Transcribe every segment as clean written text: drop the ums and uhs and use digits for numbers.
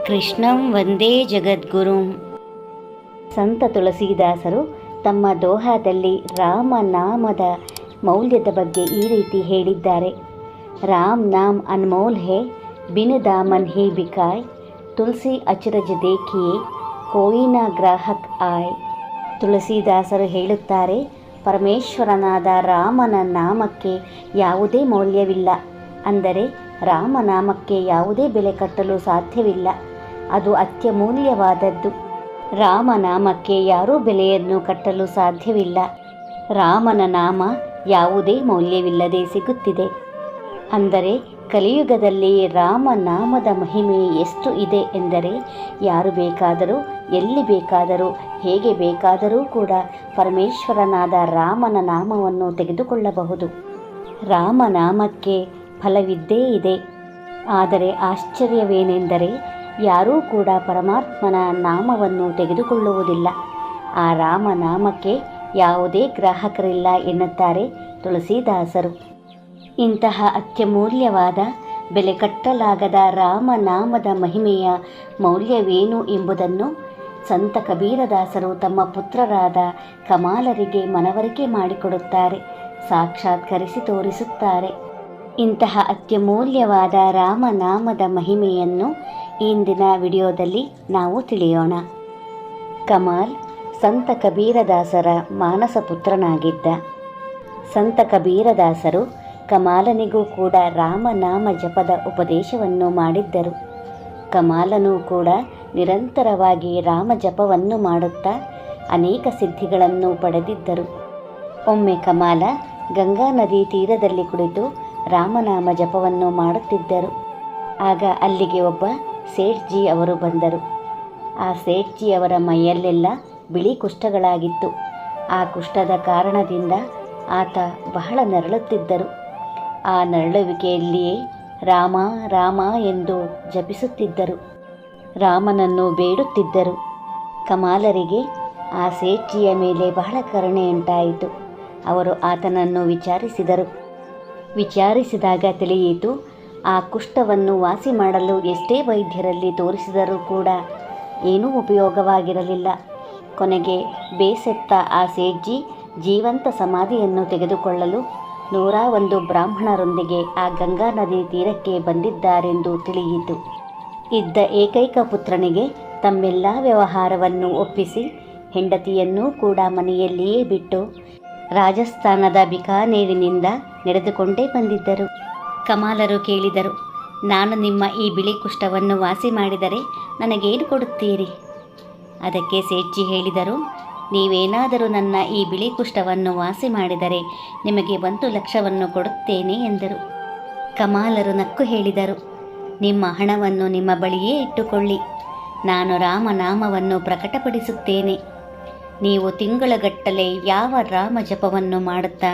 ಕೃಷ್ಣಂ ವಂದೇ ಜಗದ್ಗುರುಂ. ಸಂತ ತುಳಸೀದಾಸರು ತಮ್ಮ ದೋಹಾದಲ್ಲಿ ರಾಮನಾಮದ ಮೌಲ್ಯದ ಬಗ್ಗೆ ಈ ರೀತಿ ಹೇಳಿದ್ದಾರೆ. ರಾಮ್ ನಾಮ್ ಅನ್ಮೋಲ್ ಹೇ ಬಿನ್ ದಾಮನ್ ಹಿ ಬಿಕಾಯ್, ತುಳಸಿ ಅಚರಜ ದೇಖಿಯೇ ಕೋಯಿನ ಗ್ರಾಹಕ್ ಆಯ್. ತುಳಸೀದಾಸರು ಹೇಳುತ್ತಾರೆ, ಪರಮೇಶ್ವರನಾದ ರಾಮನ ನಾಮಕ್ಕೆ ಯಾವುದೇ ಮೌಲ್ಯವಿಲ್ಲ. ಅಂದರೆ ರಾಮನಾಮಕ್ಕೆ ಯಾವುದೇ ಬೆಲೆ ಕಟ್ಟಲು ಸಾಧ್ಯವಿಲ್ಲ. ಅದು ಅತ್ಯಮೂಲ್ಯವಾದದ್ದು. ರಾಮನಾಮಕ್ಕೆ ಯಾರೂ ಬೆಲೆಯನ್ನು ಕಟ್ಟಲು ಸಾಧ್ಯವಿಲ್ಲ. ರಾಮನ ನಾಮ ಯಾವುದೇ ಮೌಲ್ಯವಿಲ್ಲದೆ ಸಿಗುತ್ತಿದೆ. ಅಂದರೆ ಕಲಿಯುಗದಲ್ಲಿ ರಾಮನಾಮದ ಮಹಿಮೆ ಎಷ್ಟು ಇದೆ ಎಂದರೆ, ಯಾರು ಬೇಕಾದರೂ ಎಲ್ಲಿ ಬೇಕಾದರೂ ಹೇಗೆ ಬೇಕಾದರೂ ಕೂಡ ಪರಮೇಶ್ವರನಾದ ರಾಮನ ನಾಮವನ್ನು ತೆಗೆದುಕೊಳ್ಳಬಹುದು. ರಾಮನಾಮಕ್ಕೆ ಫಲವಿದ್ದೇ ಇದೆ. ಆದರೆ ಆಶ್ಚರ್ಯವೇನೆಂದರೆ, ಯಾರೂ ಕೂಡ ಪರಮಾತ್ಮನ ನಾಮವನ್ನು ತೆಗೆದುಕೊಳ್ಳುವುದಿಲ್ಲ. ಆ ರಾಮನಾಮಕ್ಕೆ ಯಾವುದೇ ಗ್ರಾಹಕರಿಲ್ಲ ಎನ್ನುತ್ತಾರೆ ತುಳಸೀದಾಸರು. ಇಂತಹ ಅತ್ಯಮೂಲ್ಯವಾದ ಬೆಲೆ ಕಟ್ಟಲಾಗದ ರಾಮನಾಮದ ಮಹಿಮೆಯ ಮೌಲ್ಯವೇನು ಎಂಬುದನ್ನು ಸಂತ ಕಬೀರದಾಸರು ತಮ್ಮ ಪುತ್ರರಾದ ಕಮಾಲರಿಗೆ ಮನವರಿಕೆ ಮಾಡಿಕೊಡುತ್ತಾರೆ, ಸಾಕ್ಷಾತ್ಕರಿಸಿ ತೋರಿಸುತ್ತಾರೆ. ಇಂತಹ ಅತ್ಯಮೂಲ್ಯವಾದ ರಾಮನಾಮದ ಮಹಿಮೆಯನ್ನು ಇಂದಿನ ವಿಡಿಯೋದಲ್ಲಿ ನಾವು ತಿಳಿಯೋಣ. ಕಮಾಲ್ ಸಂತ ಕಬೀರದಾಸರ ಮಾನಸ ಪುತ್ರನಾಗಿದ್ದ. ಸಂತ ಕಬೀರದಾಸರು ಕಮಾಲನಿಗೂ ಕೂಡ ರಾಮನಾಮ ಜಪದ ಉಪದೇಶವನ್ನು ಮಾಡಿದ್ದರು. ಕಮಾಲನೂ ಕೂಡ ನಿರಂತರವಾಗಿ ರಾಮ ಜಪವನ್ನು ಮಾಡುತ್ತಾ ಅನೇಕ ಸಿದ್ಧಿಗಳನ್ನು ಪಡೆದಿದ್ದರು. ಒಮ್ಮೆ ಕಮಾಲ ಗಂಗಾ ನದಿ ತೀರದಲ್ಲಿ ಕುಳಿತು ರಾಮನಾಮ ಜಪವನ್ನು ಮಾಡುತ್ತಿದ್ದರು. ಆಗ ಅಲ್ಲಿಗೆ ಒಬ್ಬ ಸೇಠ್ಜಿ ಅವರು ಬಂದರು. ಆ ಸೇಠ್ಜಿ ಅವರ ಮೈಯಲ್ಲೆಲ್ಲ ಬಿಳಿ ಕುಷ್ಠಗಳಾಗಿತ್ತು. ಆ ಕುಷ್ಠದ ಕಾರಣದಿಂದ ಆತ ಬಹಳ ನರಳುತ್ತಿದ್ದರು. ಆ ನರಳುವಿಕೆಯಲ್ಲಿಯೇ ರಾಮ ರಾಮ ಎಂದು ಜಪಿಸುತ್ತಿದ್ದರು. ರಾಮನನ್ನು ಬೇಡುತ್ತಿದ್ದರು. ಕಮಾಲರಿಗೆ ಆ ಸೇಠ್ಜಿಯ ಮೇಲೆ ಬಹಳ ಕರುಣೆಯುಂಟಾಯಿತು. ಅವರು ಆತನನ್ನು ವಿಚಾರಿಸಿದರು. ವಿಚಾರಿಸಿದಾಗ ತಿಳಿಯಿತು, ಆ ಕುಷ್ಠವನ್ನು ವಾಸಿ ಮಾಡಲು ಎಷ್ಟೇ ವೈದ್ಯರಲ್ಲಿ ತೋರಿಸಿದರೂ ಕೂಡ ಏನೂ ಉಪಯೋಗವಾಗಿರಲಿಲ್ಲ. ಕೊನೆಗೆ ಬೇಸೆತ್ತ ಆ ಸೇಠ್ಜಿ ಜೀವಂತ ಸಮಾಧಿಯನ್ನು ತೆಗೆದುಕೊಳ್ಳಲು 101 ಬ್ರಾಹ್ಮಣರೊಂದಿಗೆ ಆ ಗಂಗಾ ನದಿ ತೀರಕ್ಕೆ ಬಂದಿದ್ದಾರೆಂದು ತಿಳಿಯಿತು. ಇದ್ದ ಏಕೈಕ ಪುತ್ರನಿಗೆ ತಮ್ಮೆಲ್ಲ ವ್ಯವಹಾರವನ್ನು ಒಪ್ಪಿಸಿ ಹೆಂಡತಿಯನ್ನೂ ಕೂಡ ಮನೆಯಲ್ಲಿಯೇ ಬಿಟ್ಟು ರಾಜಸ್ಥಾನದ ಬಿಕಾನೇರಿನಿಂದ ನಡೆದುಕೊಂಡೇ ಬಂದಿದ್ದರು. ಕಮಾಲರು ಕೇಳಿದರು, ನಾನು ನಿಮ್ಮ ಈ ಬಿಳಿ ಕುಷ್ಠವನ್ನು ವಾಸಿ ಮಾಡಿದರೆ ನನಗೇನು ಕೊಡುತ್ತೀರಿ? ಅದಕ್ಕೆ ಸೇಠ್ಜಿ ಹೇಳಿದರು, ನೀವೇನಾದರೂ ನನ್ನ ಈ ಬಿಳಿ ಕುಷ್ಠವನ್ನು ವಾಸಿ ಮಾಡಿದರೆ ನಿಮಗೆ 1 ಲಕ್ಷವನ್ನು ಕೊಡುತ್ತೇನೆ ಎಂದರು. ಕಮಾಲರು ನಕ್ಕು ಹೇಳಿದರು, ನಿಮ್ಮ ಹಣವನ್ನು ನಿಮ್ಮ ಬಳಿಯೇ ಇಟ್ಟುಕೊಳ್ಳಿ. ನಾನು ರಾಮನಾಮವನ್ನು ಪ್ರಕಟಪಡಿಸುತ್ತೇನೆ. ನೀವು ತಿಂಗಳಗಟ್ಟಲೆ ಯಾವ ರಾಮ ಜಪವನ್ನು ಮಾಡುತ್ತಾ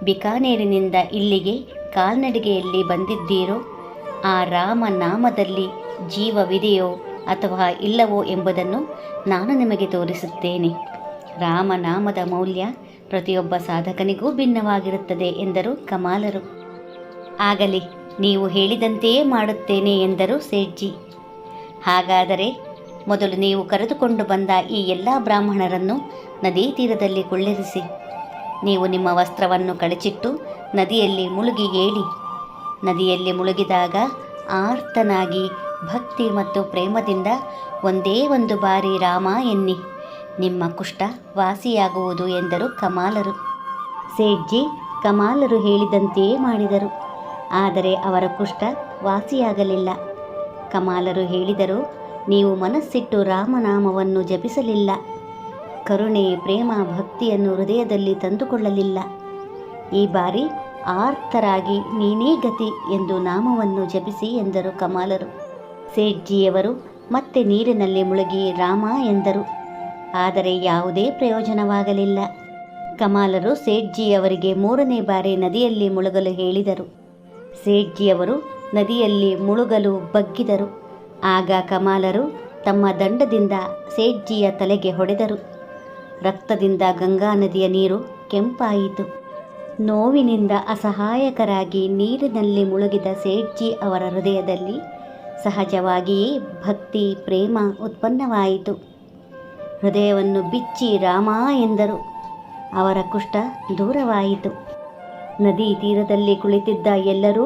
ಬಿಕಾನೇರಿನಿಂದ ಇಲ್ಲಿಗೆ ಕಾಲ್ನಡಿಗೆಯಲ್ಲಿ ಬಂದಿದ್ದೀರೋ, ಆ ರಾಮನಾಮದಲ್ಲಿ ಜೀವವಿದೆಯೋ ಅಥವಾ ಇಲ್ಲವೋ ಎಂಬುದನ್ನು ನಾನು ನಿಮಗೆ ತೋರಿಸುತ್ತೇನೆ. ರಾಮನಾಮದ ಮೌಲ್ಯ ಪ್ರತಿಯೊಬ್ಬ ಸಾಧಕನಿಗೂ ಭಿನ್ನವಾಗಿರುತ್ತದೆ ಎಂದರು ಕಮಾಲರು. ಆಗಲಿ, ನೀವು ಹೇಳಿದಂತೆಯೇ ಮಾಡುತ್ತೇನೆ ಎಂದರು ಸೇಠ್ಜಿ. ಹಾಗಾದರೆ ಮೊದಲು ನೀವು ಕರೆದುಕೊಂಡು ಬಂದ ಈ ಎಲ್ಲ ಬ್ರಾಹ್ಮಣರನ್ನು ನದಿ ತೀರದಲ್ಲಿ ಕುಳ್ಳಿರಿಸಿ. ನೀವು ನಿಮ್ಮ ವಸ್ತ್ರವನ್ನು ಕಳಚಿಟ್ಟು ನದಿಯಲ್ಲಿ ಮುಳುಗಿ ಏಳಿ. ನದಿಯಲ್ಲಿ ಮುಳುಗಿದಾಗ ಆರ್ತನಾಗಿ ಭಕ್ತಿ ಮತ್ತು ಪ್ರೇಮದಿಂದ ಒಂದೇ ಒಂದು ಬಾರಿ ರಾಮ ಎನ್ನಿ. ನಿಮ್ಮ ಕುಷ್ಠ ವಾಸಿಯಾಗುವುದು ಎಂದರು ಕಮಾಲರು. ಸೇಠ್ಜಿ ಕಮಾಲರು ಹೇಳಿದಂತೆಯೇ ಮಾಡಿದರು. ಆದರೆ ಅವರ ಕುಷ್ಠ ವಾಸಿಯಾಗಲಿಲ್ಲ. ಕಮಾಲರು ಹೇಳಿದರು, ನೀವು ಮನಸ್ಸಿಟ್ಟು ರಾಮನಾಮವನ್ನು ಜಪಿಸಲಿಲ್ಲ. ಕರುಣೆ, ಪ್ರೇಮ, ಭಕ್ತಿಯನ್ನು ಹೃದಯದಲ್ಲಿ ತಂದುಕೊಳ್ಳಲಿಲ್ಲ. ಈ ಬಾರಿ ಆರ್ತರಾಗಿ ನೀನೇ ಗತಿ ಎಂದು ನಾಮವನ್ನು ಜಪಿಸಿ ಎಂದರು ಕಮಾಲರು. ಸೇಠ್ಜಿಯವರು ಮತ್ತೆ ನೀರಿನಲ್ಲಿ ಮುಳುಗಿ ರಾಮ ಎಂದರು. ಆದರೆ ಯಾವುದೇ ಪ್ರಯೋಜನವಾಗಲಿಲ್ಲ. ಕಮಾಲರು ಸೇಠ್ಜಿಯವರಿಗೆ 3ನೇ ಬಾರಿ ನದಿಯಲ್ಲಿ ಮುಳುಗಲು ಹೇಳಿದರು. ಸೇಠ್ಜಿಯವರು ನದಿಯಲ್ಲಿ ಮುಳುಗಲು ಬಗ್ಗಿದರು. ಆಗ ಕಮಾಲರು ತಮ್ಮ ದಂಡದಿಂದ ಸೇಠ್ಜಿಯ ತಲೆಗೆ ಹೊಡೆದರು. ರಕ್ತದಿಂದ ಗಂಗಾ ನದಿಯ ನೀರು ಕೆಂಪಾಯಿತು. ನೋವಿನಿಂದ ಅಸಹಾಯಕರಾಗಿ ನೀರಿನಲ್ಲಿ ಮುಳುಗಿದ ಸೇಠ್ಜಿ ಅವರ ಹೃದಯದಲ್ಲಿ ಸಹಜವಾಗಿಯೇ ಭಕ್ತಿ ಪ್ರೇಮ ಉತ್ಪನ್ನವಾಯಿತು. ಹೃದಯವನ್ನು ಬಿಚ್ಚಿ ರಾಮ ಎಂದರು. ಅವರ ಕುಷ್ಠ ದೂರವಾಯಿತು. ನದಿ ತೀರದಲ್ಲಿ ಕುಳಿತಿದ್ದ ಎಲ್ಲರೂ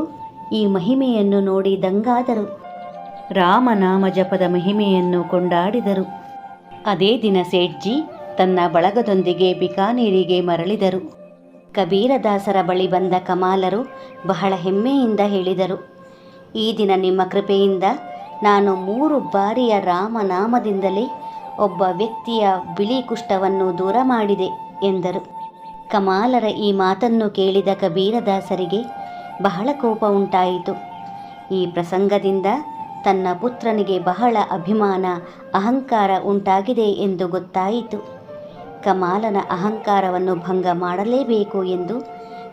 ಈ ಮಹಿಮೆಯನ್ನು ನೋಡಿ ದಂಗಾದರು. ರಾಮನಾಮ ಜಪದ ಮಹಿಮೆಯನ್ನು ಕೊಂಡಾಡಿದರು. ಅದೇ ದಿನ ಸೇಠ್ಜಿ ತನ್ನ ಬಳಗದೊಂದಿಗೆ ಬಿಕಾನೇರಿಗೆ ಮರಳಿದರು. ಕಬೀರದಾಸರ ಬಳಿ ಬಂದ ಕಮಾಲರು ಬಹಳ ಹೆಮ್ಮೆಯಿಂದ ಹೇಳಿದರು, ಈ ದಿನ ನಿಮ್ಮ ಕೃಪೆಯಿಂದ ನಾನು 3 ಬಾರಿಯ ರಾಮನಾಮದಿಂದಲೇ ಒಬ್ಬ ವ್ಯಕ್ತಿಯ ಬಿಳಿ ಕುಷ್ಠವನ್ನು ದೂರ ಮಾಡಿದೆ ಎಂದರು. ಕಮಾಲರ ಈ ಮಾತನ್ನು ಕೇಳಿದ ಕಬೀರದಾಸರಿಗೆ ಬಹಳ ಕೋಪ ಉಂಟಾಯಿತು. ಈ ಪ್ರಸಂಗದಿಂದ ತನ್ನ ಪುತ್ರನಿಗೆ ಬಹಳ ಅಭಿಮಾನ ಅಹಂಕಾರ ಉಂಟಾಗಿದೆ ಎಂದು ಗೊತ್ತಾಯಿತು. ಕಮಾಲನ ಅಹಂಕಾರವನ್ನು ಭಂಗ ಮಾಡಲೇಬೇಕು ಎಂದು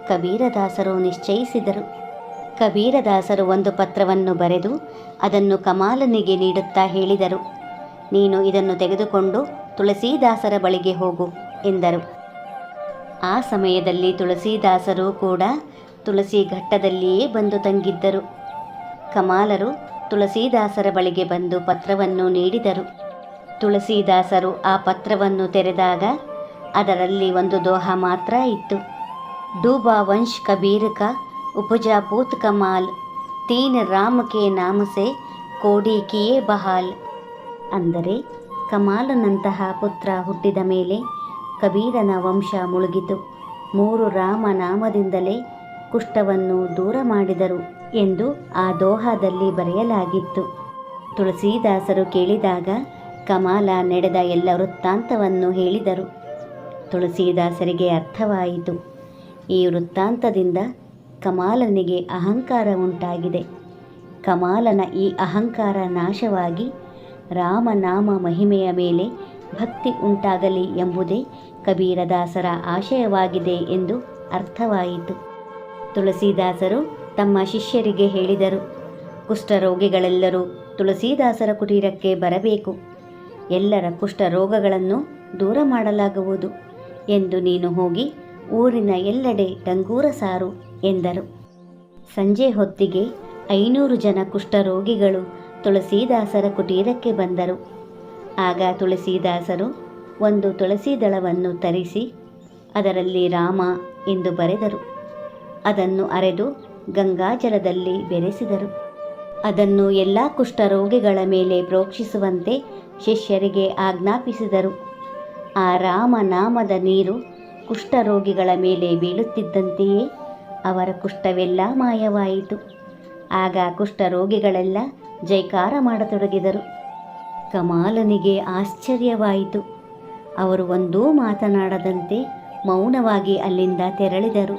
ಕಬೀರದಾಸರು ನಿಶ್ಚಯಿಸಿದರು. ಕಬೀರದಾಸರು ಒಂದು ಪತ್ರವನ್ನು ಬರೆದು ಅದನ್ನು ಕಮಾಲನಿಗೆ ನೀಡುತ್ತಾ ಹೇಳಿದರು, ನೀನು ಇದನ್ನು ತೆಗೆದುಕೊಂಡು ತುಳಸೀದಾಸರ ಬಳಿಗೆ ಹೋಗು ಎಂದರು. ಆ ಸಮಯದಲ್ಲಿ ತುಳಸೀದಾಸರು ಕೂಡ ತುಳಸಿ ಘಟ್ಟದಲ್ಲಿಯೇ ಬಂದು ತಂಗಿದ್ದರು. ಕಮಾಲರು ತುಳಸೀದಾಸರ ಬಳಿಗೆ ಬಂದು ಪತ್ರವನ್ನು ನೀಡಿದರು. ತುಳಸೀದಾಸರು ಆ ಪತ್ರವನ್ನು ತೆರೆದಾಗ ಅದರಲ್ಲಿ ಒಂದು ದೋಹ ಮಾತ್ರ ಇತ್ತು. ಡೂಬಾ ವಂಶ್ ಕಬೀರ್ ಕಾ ಉಪಜಾ ಪೂತ್ ಕಮಾಲ್, 3 ರಾಮ ಕೆ ನಾಮ ಸೆ ಕೋಡಿ ಕಿಯೇ ಬಹಾಲ್. ಅಂದರೆ ಕಮಾಲನಂತಹ ಪುತ್ರ ಹುಟ್ಟಿದ ಮೇಲೆ ಕಬೀರನ ವಂಶ ಮುಳುಗಿತು, 3 ರಾಮನಾಮದಿಂದಲೇ ಕುಷ್ಠವನ್ನು ದೂರ ಮಾಡಿದರು ಎಂದು ಆ ದೋಹಾದಲ್ಲಿ ಬರೆಯಲಾಗಿತ್ತು. ತುಳಸೀದಾಸರು ಕೇಳಿದಾಗ ಕಮಾಲ ನಡೆದ ಎಲ್ಲ ವೃತ್ತಾಂತವನ್ನು ಹೇಳಿದರು. ತುಳಸೀದಾಸರಿಗೆ ಅರ್ಥವಾಯಿತು. ಈ ವೃತ್ತಾಂತದಿಂದ ಕಮಾಲನಿಗೆ ಅಹಂಕಾರ ಉಂಟಾಗಿದೆ. ಕಮಾಲನ ಈ ಅಹಂಕಾರ ನಾಶವಾಗಿ ರಾಮನಾಮ ಮಹಿಮೆಯ ಮೇಲೆ ಭಕ್ತಿ ಉಂಟಾಗಲಿ ಎಂಬುದೇ ಕಬೀರದಾಸರ ಆಶಯವಾಗಿದೆ ಎಂದು ಅರ್ಥವಾಯಿತು. ತುಳಸೀದಾಸರು ತಮ್ಮ ಶಿಷ್ಯರಿಗೆ ಹೇಳಿದರು, ಕುಷ್ಠರೋಗಿಗಳೆಲ್ಲರೂ ತುಳಸೀದಾಸರ ಕುಟೀರಕ್ಕೆ ಬರಬೇಕು. ಎಲ್ಲರ ಕುಷ್ಠರೋಗಗಳನ್ನು ದೂರ ಮಾಡಲಾಗುವುದು ಎಂದು ನೀನು ಹೋಗಿ ಊರಿನ ಎಲ್ಲೆಡೆ ಡಂಗೂರ ಸಾರು ಎಂದರು. ಸಂಜೆ ಹೊತ್ತಿಗೆ 500 ಜನ ಕುಷ್ಠರೋಗಿಗಳು ತುಳಸೀದಾಸರ ಕುಟೀರಕ್ಕೆ ಬಂದರು. ಆಗ ತುಳಸೀದಾಸರು ಒಂದು ತುಳಸಿ ದಳವನ್ನು ತರಿಸಿ ಅದರಲ್ಲಿ ರಾಮ ಎಂದು ಬರೆದರು. ಅದನ್ನು ಅರೆದು ಗಂಗಾಜಲದಲ್ಲಿ ಬೆರೆಸಿದರು. ಅದನ್ನು ಎಲ್ಲ ಕುಷ್ಠರೋಗಿಗಳ ಮೇಲೆ ಪ್ರೋಕ್ಷಿಸುವಂತೆ ಶಿಷ್ಯರಿಗೆ ಆಜ್ಞಾಪಿಸಿದರು. ಆ ರಾಮನಾಮದ ನೀರು ಕುಷ್ಠರೋಗಿಗಳ ಮೇಲೆ ಬೀಳುತ್ತಿದ್ದಂತೆಯೇ ಅವರ ಕುಷ್ಠವೆಲ್ಲ ಮಾಯವಾಯಿತು. ಆಗ ಕುಷ್ಠರೋಗಿಗಳೆಲ್ಲ ಜೈಕಾರ ಮಾಡತೊಡಗಿದರು. ಕಮಾಲನಿಗೆ ಆಶ್ಚರ್ಯವಾಯಿತು. ಅವರು ಒಂದೂ ಮಾತನಾಡದಂತೆ ಮೌನವಾಗಿ ಅಲ್ಲಿಂದ ತೆರಳಿದರು.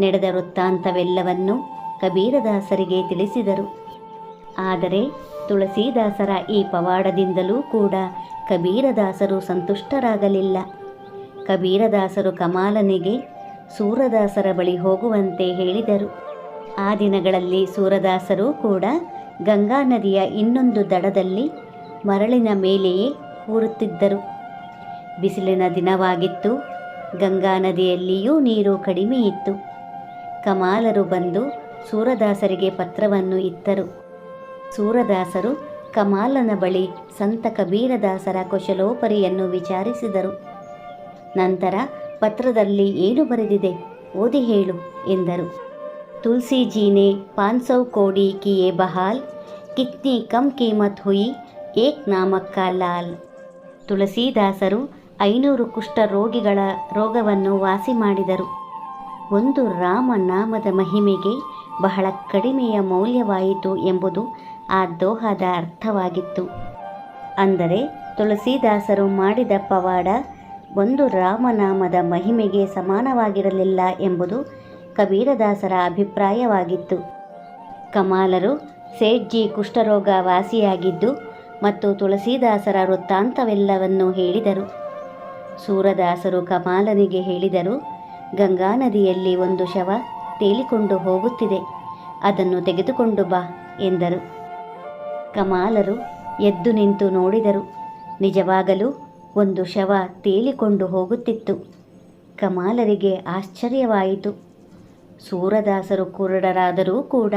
ನಡೆದ ವೃತ್ತಾಂತವೆಲ್ಲವನ್ನು ಕಬೀರದಾಸರಿಗೆ ತಿಳಿಸಿದರು. ಆದರೆ ತುಳಸೀದಾಸರ ಈ ಪವಾಡದಿಂದಲೂ ಕೂಡ ಕಬೀರದಾಸರು ಸಂತುಷ್ಟರಾಗಲಿಲ್ಲ. ಕಬೀರದಾಸರು ಕಮಾಲನಿಗೆ ಸೂರದಾಸರ ಬಳಿ ಹೋಗುವಂತೆ ಹೇಳಿದರು. ಆ ದಿನಗಳಲ್ಲಿ ಸೂರದಾಸರು ಕೂಡ ಗಂಗಾ ನದಿಯ ಇನ್ನೊಂದು ದಡದಲ್ಲಿ ಮರಳಿನ ಮೇಲೆಯೇ ಕೂರುತ್ತಿದ್ದರು. ಬಿಸಿಲಿನ ದಿನವಾಗಿತ್ತು. ಗಂಗಾ ನದಿಯಲ್ಲಿಯೂ ನೀರು ಕಡಿಮೆ ಇತ್ತು. ಕಮಾಲರು ಬಂದು ಸೂರದಾಸರಿಗೆ ಪತ್ರವನ್ನು ಇತ್ತರು. ಸೂರದಾಸರು ಕಮಾಲನ ಬಳಿ ಸಂತ ಕಬೀರದಾಸರ ಕುಶಲೋಪರಿಯನ್ನು ವಿಚಾರಿಸಿದರು. ನಂತರ ಪತ್ರದಲ್ಲಿ ಏನು ಬರೆದಿದೆ ಓದಿ ಹೇಳು ಎಂದರು. ತುಳಸಿಜೀನೆ 500 ಕೋಡಿ ಕಿಯೇ ಬಹಾಲ್, ಕಿತ್ನಿ ಕಮ್ ಕೀಮತ್ ಹುಯಿ ಏಕ್ ನಾಮಕ್ ಕಾ ಲಾಲ್. ತುಳಸೀದಾಸರು 500 ಕುಷ್ಠರೋಗಿಗಳ ರೋಗವನ್ನು ವಾಸಿ ಮಾಡಿದರು. ಒಂದು ರಾಮನಾಮದ ಮಹಿಮೆಗೆ ಬಹಳ ಕಡಿಮೆಯ ಮೌಲ್ಯವಾಯಿತು ಎಂಬುದು ಆ ದೋಹದ ಅರ್ಥವಾಗಿತ್ತು. ಅಂದರೆ ತುಳಸೀದಾಸರು ಮಾಡಿದ ಪವಾಡ ಒಂದು ರಾಮನಾಮದ ಮಹಿಮೆಗೆ ಸಮಾನವಾಗಿರಲಿಲ್ಲ ಎಂಬುದು ಕಬೀರದಾಸರ ಅಭಿಪ್ರಾಯವಾಗಿತ್ತು. ಕಮಾಲರು ಸೇಠ್ಜಿ ಕುಷ್ಠರೋಗ ವಾಸಿಯಾಗಿದ್ದು ಮತ್ತು ತುಳಸೀದಾಸರ ವೃತ್ತಾಂತವೆಲ್ಲವನ್ನೂ ಹೇಳಿದರು. ಸೂರದಾಸರು ಕಮಾಲನಿಗೆ ಹೇಳಿದರು, ಗಂಗಾ ನದಿಯಲ್ಲಿ ಒಂದು ಶವ ತೇಲಿಕೊಂಡು ಹೋಗುತ್ತಿದೆ, ಅದನ್ನು ತೆಗೆದುಕೊಂಡು ಬಾ ಎಂದರು. ಕಮಾಲರು ಎದ್ದು ನಿಂತು ನೋಡಿದರು. ನಿಜವಾಗಲೂ ಒಂದು ಶವ ತೇಲಿಕೊಂಡು ಹೋಗುತ್ತಿತ್ತು. ಕಮಾಲರಿಗೆ ಆಶ್ಚರ್ಯವಾಯಿತು. ಸೂರದಾಸರು ಕುರುಡರಾದರೂ ಕೂಡ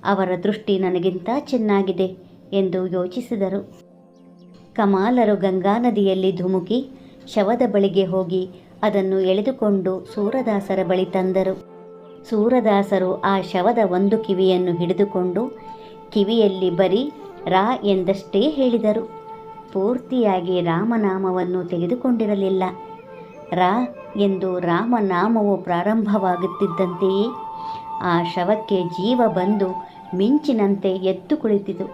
ಅವರ ದೃಷ್ಟಿ ನನಗಿಂತ ಚೆನ್ನಾಗಿದೆ ಎಂದು ಯೋಚಿಸಿದರು. ಕಮಾಲರು ಗಂಗಾ ನದಿಯಲ್ಲಿ ಧುಮುಕಿ ಶವದ ಬಳಿಗೆ ಹೋಗಿ ಅದನ್ನು ಎಳೆದುಕೊಂಡು ಸೂರದಾಸರ ಬಳಿ ತಂದರು. ಸೂರದಾಸರು ಆ ಶವದ ಒಂದು ಕಿವಿಯನ್ನು ಹಿಡಿದುಕೊಂಡು ಕಿವಿಯಲ್ಲಿ ಬರೀ ರಾ ಎಂದಷ್ಟೇ ಹೇಳಿದರು. ಪೂರ್ತಿಯಾಗಿ ರಾಮನಾಮವನ್ನು ತೆಗೆದುಕೊಂಡಿರಲಿಲ್ಲ. ರಾ ಎಂದು ರಾಮನಾಮವು ಪ್ರಾರಂಭವಾಗುತ್ತಿದ್ದಂತೆಯೇ ಆ ಶವಕ್ಕೆ ಜೀವ ಬಂದು ಮಿಂಚಿನಂತೆ ಎದ್ದು ಕುಳಿತಿತು.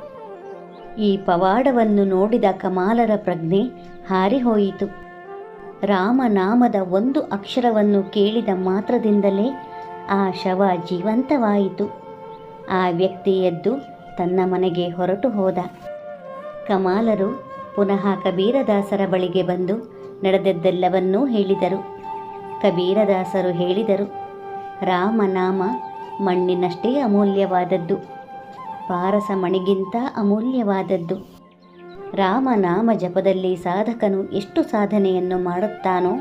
ಈ ಪವಾಡವನ್ನು ನೋಡಿದ ಕಮಾಲರ ಪ್ರಜ್ಞೆ ಹಾರಿಹೋಯಿತು. ರಾಮನಾಮದ ಒಂದು ಅಕ್ಷರವನ್ನು ಕೇಳಿದ ಮಾತ್ರದಿಂದಲೇ ಆ ಶವ ಜೀವಂತವಾಯಿತು. ಆ ವ್ಯಕ್ತಿ ಎದ್ದು ತನ್ನ ಮನೆಗೆ ಹೊರಟು ಹೋದ. ಕಮಾಲರು ಪುನಃ ಕಬೀರದಾಸರ ಬಳಿಗೆ ಬಂದು ನಡೆದದ್ದೆಲ್ಲವನ್ನೂ ಹೇಳಿದರು. ಕಬೀರದಾಸರು ಹೇಳಿದರು, ರಾಮನಾಮ ಮಣ್ಣಿನಷ್ಟೇ ಅಮೂಲ್ಯವಾದದ್ದು, ಪಾರಸಮಣಿಗಿಂತ ಅಮೂಲ್ಯವಾದದ್ದು. ರಾಮನಾಮ ಜಪದಲ್ಲಿ ಸಾಧಕನು ಎಷ್ಟು ಸಾಧನೆಯನ್ನು ಮಾಡುತ್ತಾನೋ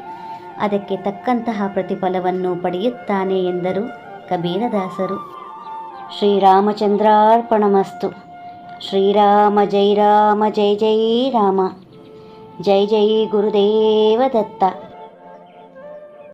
ಅದಕ್ಕೆ ತಕ್ಕಂತಹ ಪ್ರತಿಫಲವನ್ನು ಪಡೆಯುತ್ತಾನೆ ಎಂದರು ಕಬೀರದಾಸರು. ಶ್ರೀರಾಮಚಂದ್ರಾರ್ಪಣಮಸ್ತು. ಶ್ರೀರಾಮ ಜೈ ರಾಮ ಜೈ ಜೈ ರಾಮ. ಜೈ ಜೈ ಗುರುದೇವ ದತ್ತ.